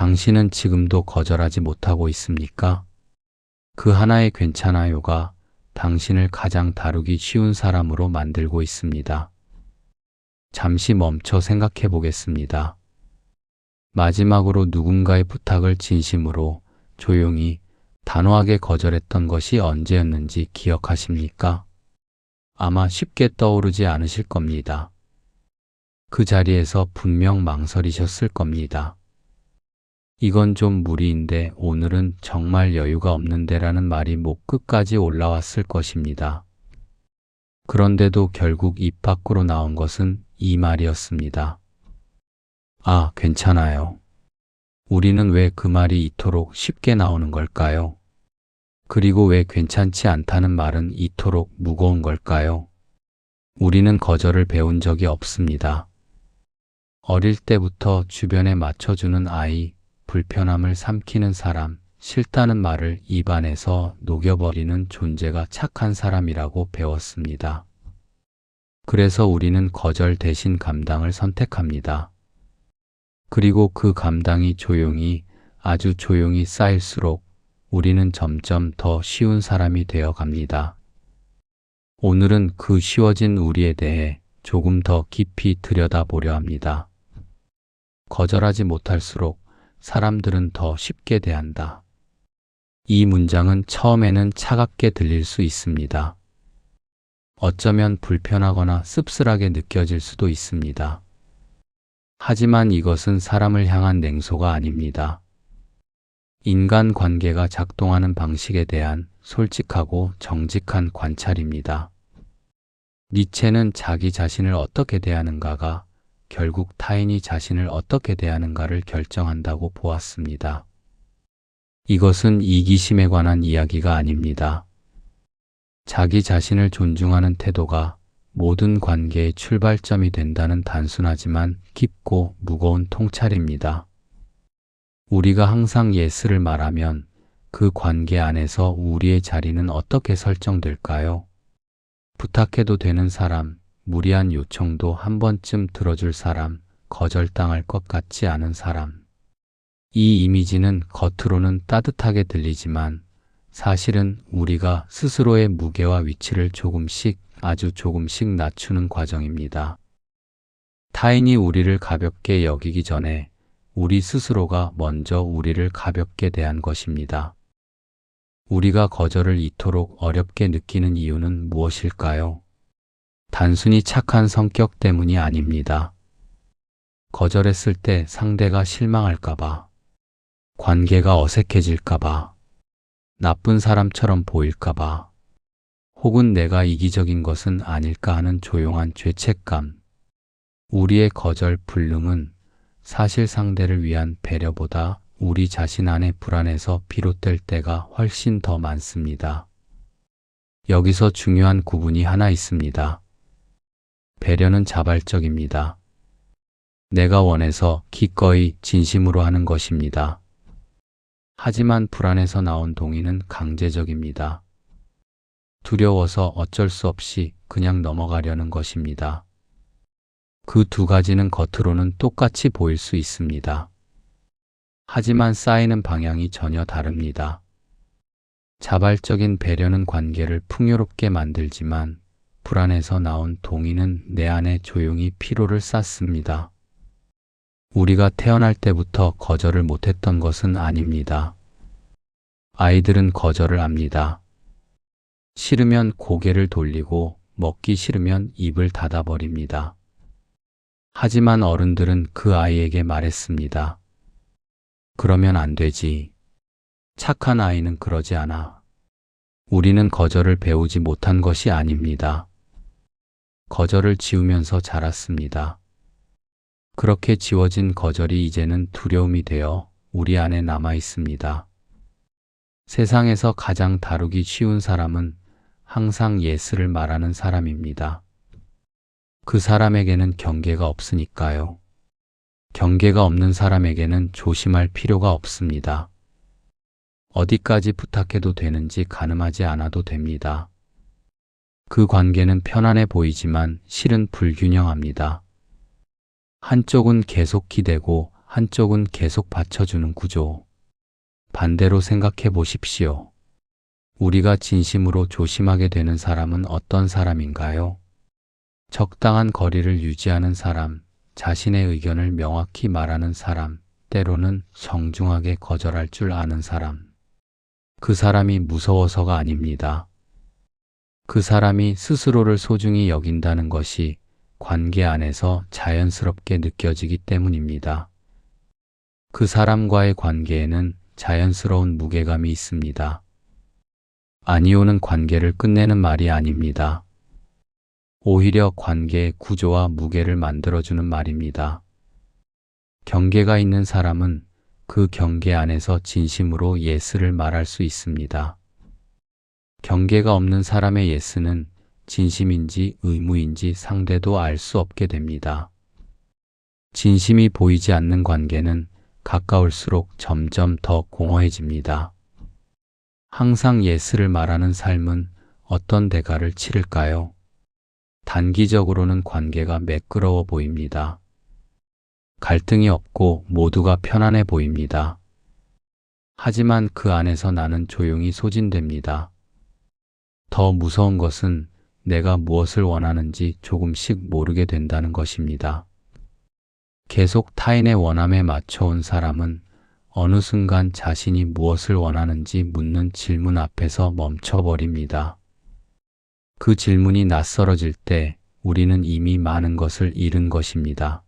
당신은 지금도 거절하지 못하고 있습니까? 그 하나의 괜찮아요가 당신을 가장 다루기 쉬운 사람으로 만들고 있습니다. 잠시 멈춰 생각해 보겠습니다. 마지막으로 누군가의 부탁을 진심으로, 조용히, 단호하게 거절했던 것이 언제였는지 기억하십니까? 아마 쉽게 떠오르지 않으실 겁니다. 그 자리에서 분명 망설이셨을 겁니다. 이건 좀 무리인데, 오늘은 정말 여유가 없는데라는 말이 목 끝까지 올라왔을 것입니다. 그런데도 결국 입 밖으로 나온 것은 이 말이었습니다. 아, 괜찮아요. 우리는 왜 그 말이 이토록 쉽게 나오는 걸까요? 그리고 왜 괜찮지 않다는 말은 이토록 무거운 걸까요? 우리는 거절을 배운 적이 없습니다. 어릴 때부터 주변에 맞춰주는 아이, 불편함을 삼키는 사람, 싫다는 말을 입안에서 녹여버리는 존재가 착한 사람이라고 배웠습니다. 그래서 우리는 거절 대신 감당을 선택합니다. 그리고 그 감당이 조용히, 아주 조용히 쌓일수록 우리는 점점 더 쉬운 사람이 되어 갑니다. 오늘은 그 쉬워진 우리에 대해 조금 더 깊이 들여다보려 합니다. 거절하지 못할수록 사람들은 더 쉽게 대한다. 이 문장은 처음에는 차갑게 들릴 수 있습니다. 어쩌면 불편하거나 씁쓸하게 느껴질 수도 있습니다. 하지만 이것은 사람을 향한 냉소가 아닙니다. 인간관계가 작동하는 방식에 대한 솔직하고 정직한 관찰입니다. 니체는 자기 자신을 어떻게 대하는가가 결국 타인이 자신을 어떻게 대하는가를 결정한다고 보았습니다. 이것은 이기심에 관한 이야기가 아닙니다. 자기 자신을 존중하는 태도가 모든 관계의 출발점이 된다는 단순하지만 깊고 무거운 통찰입니다. 우리가 항상 예스를 말하면 그 관계 안에서 우리의 자리는 어떻게 설정될까요? 부탁해도 되는 사람, 무리한 요청도 한 번쯤 들어줄 사람, 거절당할 것 같지 않은 사람. 이 이미지는 겉으로는 따뜻하게 들리지만 사실은 우리가 스스로의 무게와 위치를 조금씩, 아주 조금씩 낮추는 과정입니다. 타인이 우리를 가볍게 여기기 전에 우리 스스로가 먼저 우리를 가볍게 대한 것입니다. 우리가 거절을 이토록 어렵게 느끼는 이유는 무엇일까요? 단순히 착한 성격 때문이 아닙니다. 거절했을 때 상대가 실망할까봐, 관계가 어색해질까봐, 나쁜 사람처럼 보일까봐, 혹은 내가 이기적인 것은 아닐까 하는 조용한 죄책감. 우리의 거절 불능은 사실 상대를 위한 배려보다 우리 자신 안의 불안에서 비롯될 때가 훨씬 더 많습니다. 여기서 중요한 구분이 하나 있습니다. 배려는 자발적입니다. 내가 원해서 기꺼이 진심으로 하는 것입니다. 하지만 불안에서 나온 동의는 강제적입니다. 두려워서 어쩔 수 없이 그냥 넘어가려는 것입니다. 그 두 가지는 겉으로는 똑같이 보일 수 있습니다. 하지만 쌓이는 방향이 전혀 다릅니다. 자발적인 배려는 관계를 풍요롭게 만들지만 불안에서 나온 동의는 내 안에 조용히 피로를 쌓습니다. 우리가 태어날 때부터 거절을 못했던 것은 아닙니다. 아이들은 거절을 압니다. 싫으면 고개를 돌리고 먹기 싫으면 입을 닫아버립니다. 하지만 어른들은 그 아이에게 말했습니다. 그러면 안 되지. 착한 아이는 그러지 않아. 우리는 거절을 배우지 못한 것이 아닙니다. 거절을 지우면서 자랐습니다. 그렇게 지워진 거절이 이제는 두려움이 되어 우리 안에 남아 있습니다. 세상에서 가장 다루기 쉬운 사람은 항상 예스를 말하는 사람입니다. 그 사람에게는 경계가 없으니까요. 경계가 없는 사람에게는 조심할 필요가 없습니다. 어디까지 부탁해도 되는지 가늠하지 않아도 됩니다. 그 관계는 편안해 보이지만 실은 불균형합니다. 한쪽은 계속 기대고 한쪽은 계속 받쳐주는 구조. 반대로 생각해 보십시오. 우리가 진심으로 조심하게 되는 사람은 어떤 사람인가요? 적당한 거리를 유지하는 사람, 자신의 의견을 명확히 말하는 사람, 때로는 정중하게 거절할 줄 아는 사람. 그 사람이 무서워서가 아닙니다. 그 사람이 스스로를 소중히 여긴다는 것이 관계 안에서 자연스럽게 느껴지기 때문입니다. 그 사람과의 관계에는 자연스러운 무게감이 있습니다. 아니오는 관계를 끝내는 말이 아닙니다. 오히려 관계의 구조와 무게를 만들어주는 말입니다. 경계가 있는 사람은 그 경계 안에서 진심으로 예스를 말할 수 있습니다. 경계가 없는 사람의 예스는 진심인지 의무인지 상대도 알 수 없게 됩니다. 진심이 보이지 않는 관계는 가까울수록 점점 더 공허해집니다. 항상 예스를 말하는 삶은 어떤 대가를 치를까요? 단기적으로는 관계가 매끄러워 보입니다. 갈등이 없고 모두가 편안해 보입니다. 하지만 그 안에서 나는 조용히 소진됩니다. 더 무서운 것은 내가 무엇을 원하는지 조금씩 모르게 된다는 것입니다. 계속 타인의 원함에 맞춰온 사람은 어느 순간 자신이 무엇을 원하는지 묻는 질문 앞에서 멈춰버립니다. 그 질문이 낯설어질 때 우리는 이미 많은 것을 잃은 것입니다.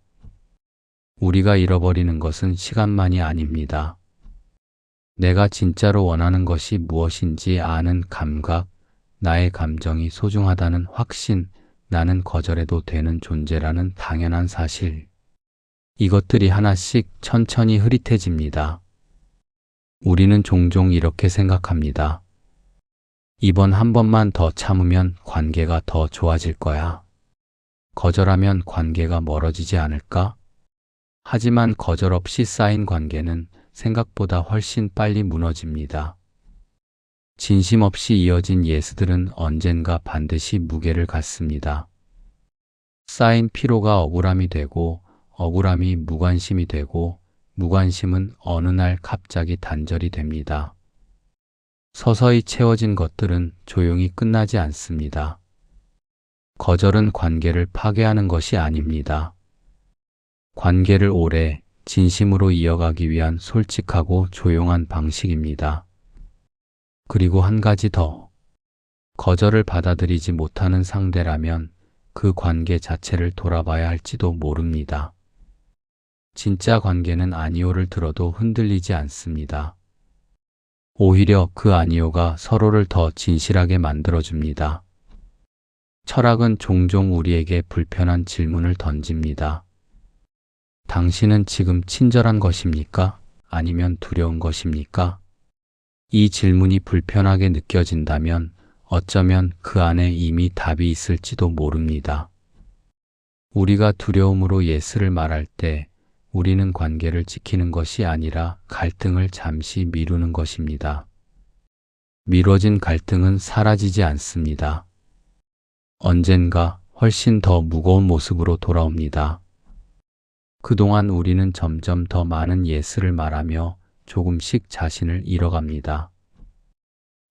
우리가 잃어버리는 것은 시간만이 아닙니다. 내가 진짜로 원하는 것이 무엇인지 아는 감각, 나의 감정이 소중하다는 확신, 나는 거절해도 되는 존재라는 당연한 사실. 이것들이 하나씩 천천히 흐릿해집니다. 우리는 종종 이렇게 생각합니다. 이번 한 번만 더 참으면 관계가 더 좋아질 거야. 거절하면 관계가 멀어지지 않을까? 하지만 거절 없이 쌓인 관계는 생각보다 훨씬 빨리 무너집니다. 진심 없이 이어진 예스들은 언젠가 반드시 무게를 갖습니다. 쌓인 피로가 억울함이 되고 억울함이 무관심이 되고 무관심은 어느 날 갑자기 단절이 됩니다. 서서히 채워진 것들은 조용히 끝나지 않습니다. 거절은 관계를 파괴하는 것이 아닙니다. 관계를 오래 진심으로 이어가기 위한 솔직하고 조용한 방식입니다. 그리고 한 가지 더. 거절을 받아들이지 못하는 상대라면 그 관계 자체를 돌아봐야 할지도 모릅니다. 진짜 관계는 아니오를 들어도 흔들리지 않습니다. 오히려 그 아니오가 서로를 더 진실하게 만들어줍니다. 철학은 종종 우리에게 불편한 질문을 던집니다. 당신은 지금 친절한 것입니까? 아니면 두려운 것입니까? 이 질문이 불편하게 느껴진다면 어쩌면 그 안에 이미 답이 있을지도 모릅니다. 우리가 두려움으로 예스를 말할 때 우리는 관계를 지키는 것이 아니라 갈등을 잠시 미루는 것입니다. 미뤄진 갈등은 사라지지 않습니다. 언젠가 훨씬 더 무거운 모습으로 돌아옵니다. 그동안 우리는 점점 더 많은 예스를 말하며 조금씩 자신을 잃어갑니다.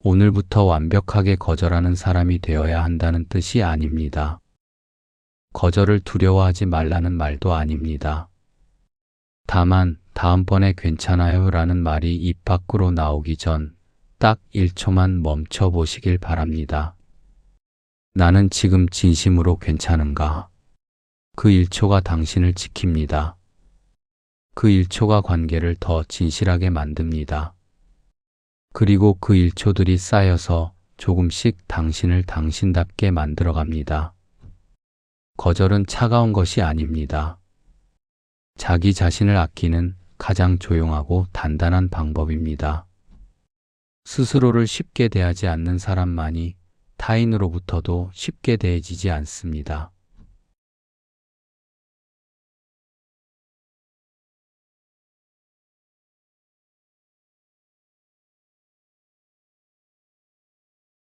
오늘부터 완벽하게 거절하는 사람이 되어야 한다는 뜻이 아닙니다. 거절을 두려워하지 말라는 말도 아닙니다. 다만 다음번에 괜찮아요 라는 말이 입 밖으로 나오기 전 딱 1초만 멈춰 보시길 바랍니다. 나는 지금 진심으로 괜찮은가? 그 1초가 당신을 지킵니다. 그 1초가 관계를 더 진실하게 만듭니다. 그리고 그 1초들이 쌓여서 조금씩 당신을 당신답게 만들어갑니다. 거절은 차가운 것이 아닙니다. 자기 자신을 아끼는 가장 조용하고 단단한 방법입니다. 스스로를 쉽게 대하지 않는 사람만이 타인으로부터도 쉽게 대해지지 않습니다.